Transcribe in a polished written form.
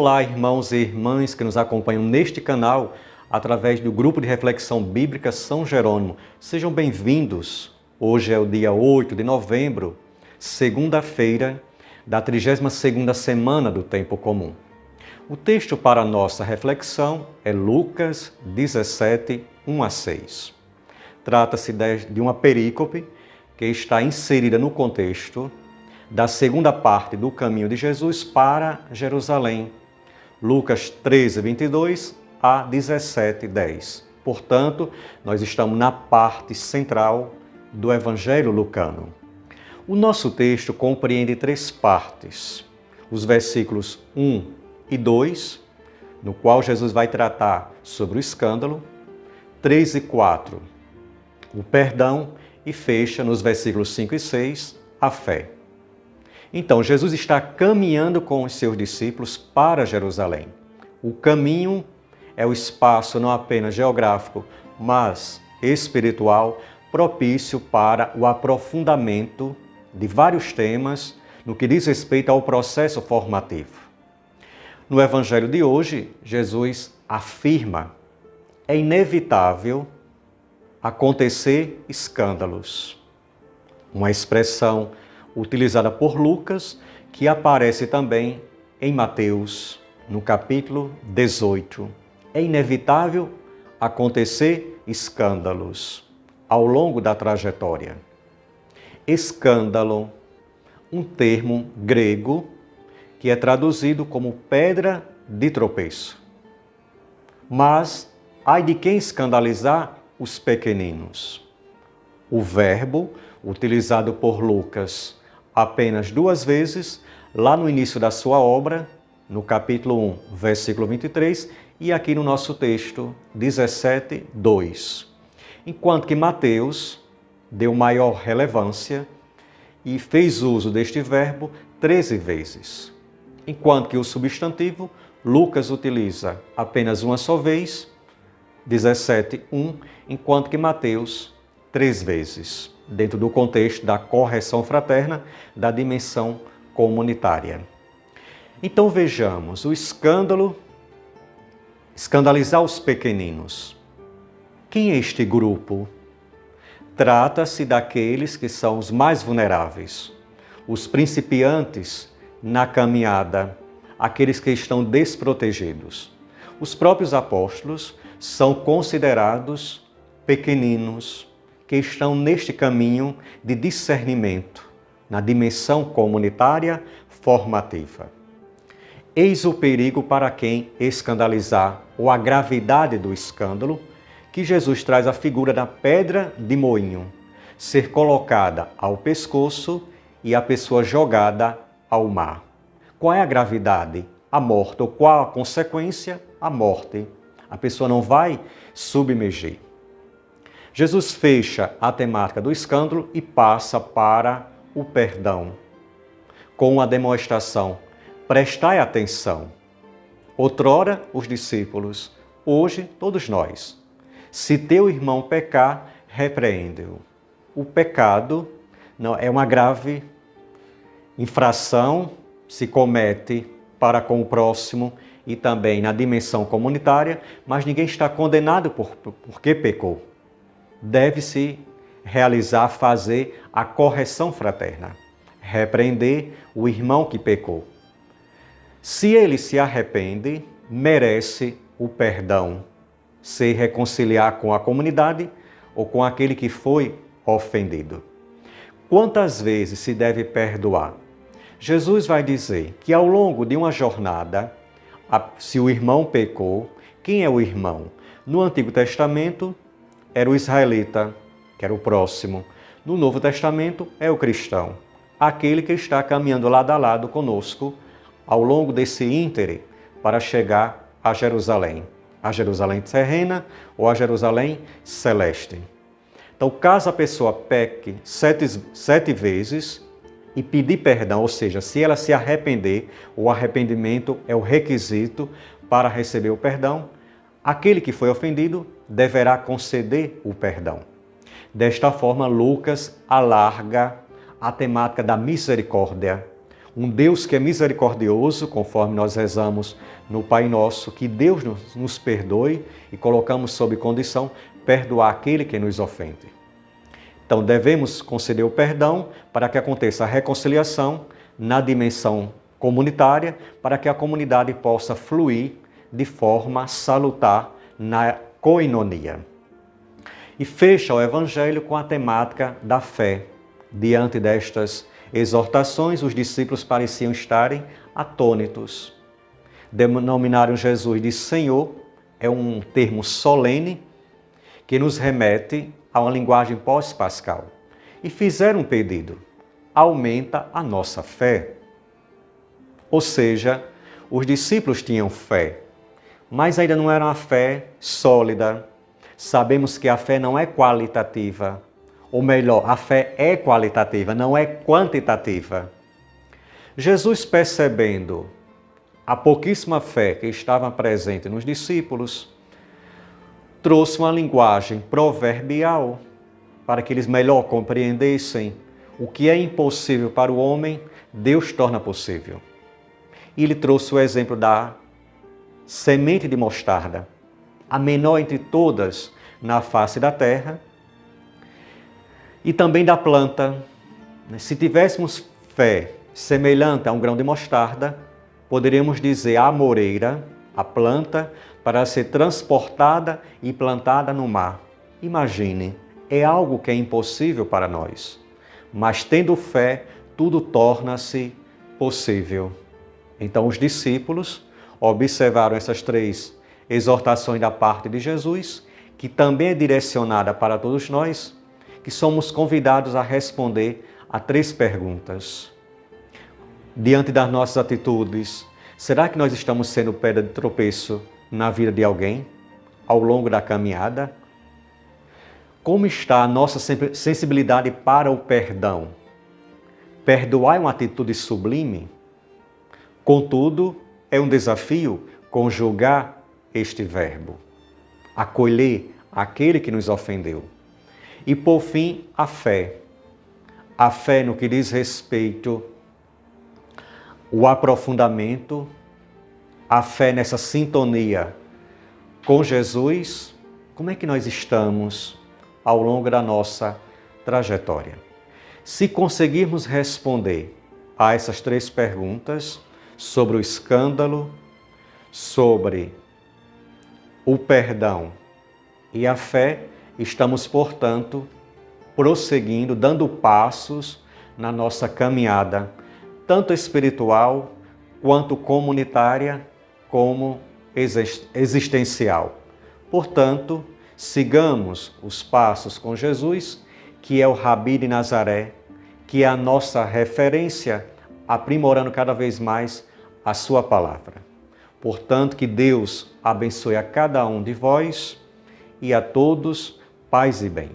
Olá, irmãos e irmãs que nos acompanham neste canal através do grupo de reflexão bíblica São Jerônimo. Sejam bem-vindos. Hoje é o dia 8 de novembro, segunda-feira da 32ª semana do Tempo Comum. O texto para a nossa reflexão é Lucas 17, 1 a 6. Trata-se de uma perícope que está inserida no contexto da segunda parte do caminho de Jesus para Jerusalém, Lucas 13, 22 a 17, 10. Portanto, nós estamos na parte central do Evangelho lucano. O nosso texto compreende 3 partes. Os versículos 1 e 2, no qual Jesus vai tratar sobre o escândalo, 3 e 4, o perdão, e fecha nos versículos 5 e 6, a fé. Então, Jesus está caminhando com os seus discípulos para Jerusalém. O caminho é o espaço não apenas geográfico, mas espiritual, propício para o aprofundamento de vários temas no que diz respeito ao processo formativo. No Evangelho de hoje, Jesus afirma: é inevitável acontecer escândalos. Uma expressão utilizada por Lucas, que aparece também em Mateus, no capítulo 18. É inevitável acontecer escândalos ao longo da trajetória. Escândalo, um termo grego que é traduzido como pedra de tropeço. Mas ai de quem escandalizar os pequeninos. O verbo utilizado por Lucas apenas 2 vezes, lá no início da sua obra, no capítulo 1, versículo 23, e aqui no nosso texto, 17, 2. Enquanto que Mateus deu maior relevância e fez uso deste verbo 13 vezes. Enquanto que o substantivo, Lucas utiliza apenas uma só vez, 17, 1, enquanto que Mateus 3 vezes, dentro do contexto da correção fraterna, da dimensão comunitária. Então vejamos, o escandalizar os pequeninos. Quem é este grupo? Trata-se daqueles que são os mais vulneráveis, os principiantes na caminhada, aqueles que estão desprotegidos. Os próprios apóstolos são considerados pequeninos, que estão neste caminho de discernimento, na dimensão comunitária formativa. Eis o perigo para quem escandalizar, ou a gravidade do escândalo, que Jesus traz a figura da pedra de moinho, ser colocada ao pescoço e a pessoa jogada ao mar. Qual é a gravidade? A morte. Ou qual a consequência? A morte. A pessoa não vai submergir. Jesus fecha a temática do escândalo e passa para o perdão, com a demonstração: prestai atenção. Outrora, os discípulos, hoje, todos nós. Se teu irmão pecar, repreende-o. O pecado não é uma grave infração, se comete para com o próximo e também na dimensão comunitária, mas ninguém está condenado porque pecou. Deve-se realizar, fazer a correção fraterna, repreender o irmão que pecou. Se ele se arrepende, merece o perdão, se reconciliar com a comunidade ou com aquele que foi ofendido. Quantas vezes se deve perdoar? Jesus vai dizer que ao longo de uma jornada, se o irmão pecou, quem é o irmão? No Antigo Testamento, era o israelita, que era o próximo. No Novo Testamento, é o cristão, aquele que está caminhando lado a lado conosco ao longo desse íntere para chegar a Jerusalém terrena ou a Jerusalém celeste. Então, caso a pessoa peque 7 vezes e pedir perdão, ou seja, se ela se arrepender, o arrependimento é o requisito para receber o perdão, aquele que foi ofendido deverá conceder o perdão. Desta forma, Lucas alarga a temática da misericórdia, Um Deus que é misericordioso, conforme nós rezamos no Pai Nosso, que Deus nos perdoe e colocamos sob condição perdoar aquele que nos ofende. Então devemos conceder o perdão para que aconteça a reconciliação na dimensão comunitária, para que a comunidade possa fluir de forma salutar na coinonia. E fecha o Evangelho com a temática da fé. Diante destas exortações, os discípulos pareciam estarem atônitos. Denominaram Jesus de Senhor, é um termo solene que nos remete a uma linguagem pós-pascal. E fizeram um pedido: aumenta a nossa fé. Ou seja, os discípulos tinham fé, mas ainda não era uma fé sólida. Sabemos que a fé não é qualitativa, ou melhor, a fé é qualitativa, não é quantitativa. Jesus, percebendo a pouquíssima fé que estava presente nos discípulos, trouxe uma linguagem proverbial para que eles melhor compreendessem o que é impossível para o homem, Deus torna possível. E ele trouxe o exemplo da semente de mostarda, a menor entre todas na face da terra, e também da planta. Se tivéssemos fé semelhante a um grão de mostarda, poderíamos dizer a amoreira, a planta, para ser transportada e plantada no mar. Imagine, é algo que é impossível para nós, mas tendo fé, tudo torna-se possível. Então os discípulos observaram essas 3 exortações da parte de Jesus, que também é direcionada para todos nós, que somos convidados a responder a 3 perguntas. Diante das nossas atitudes, será que nós estamos sendo pedra de tropeço na vida de alguém ao longo da caminhada? Como está a nossa sensibilidade para o perdão? Perdoar é uma atitude sublime? Contudo, é um desafio conjugar este verbo, acolher aquele que nos ofendeu. E, por fim, a fé. A fé no que diz respeito ao aprofundamento, a fé nessa sintonia com Jesus. Como é que nós estamos ao longo da nossa trajetória? Se conseguirmos responder a essas 3 perguntas sobre o escândalo, sobre o perdão e a fé, estamos, portanto, prosseguindo, dando passos na nossa caminhada, tanto espiritual, quanto comunitária, como existencial. Portanto, sigamos os passos com Jesus, que é o Rabi de Nazaré, que é a nossa referência, aprimorando cada vez mais a sua palavra. Portanto, que Deus abençoe a cada um de vós e a todos, paz e bem.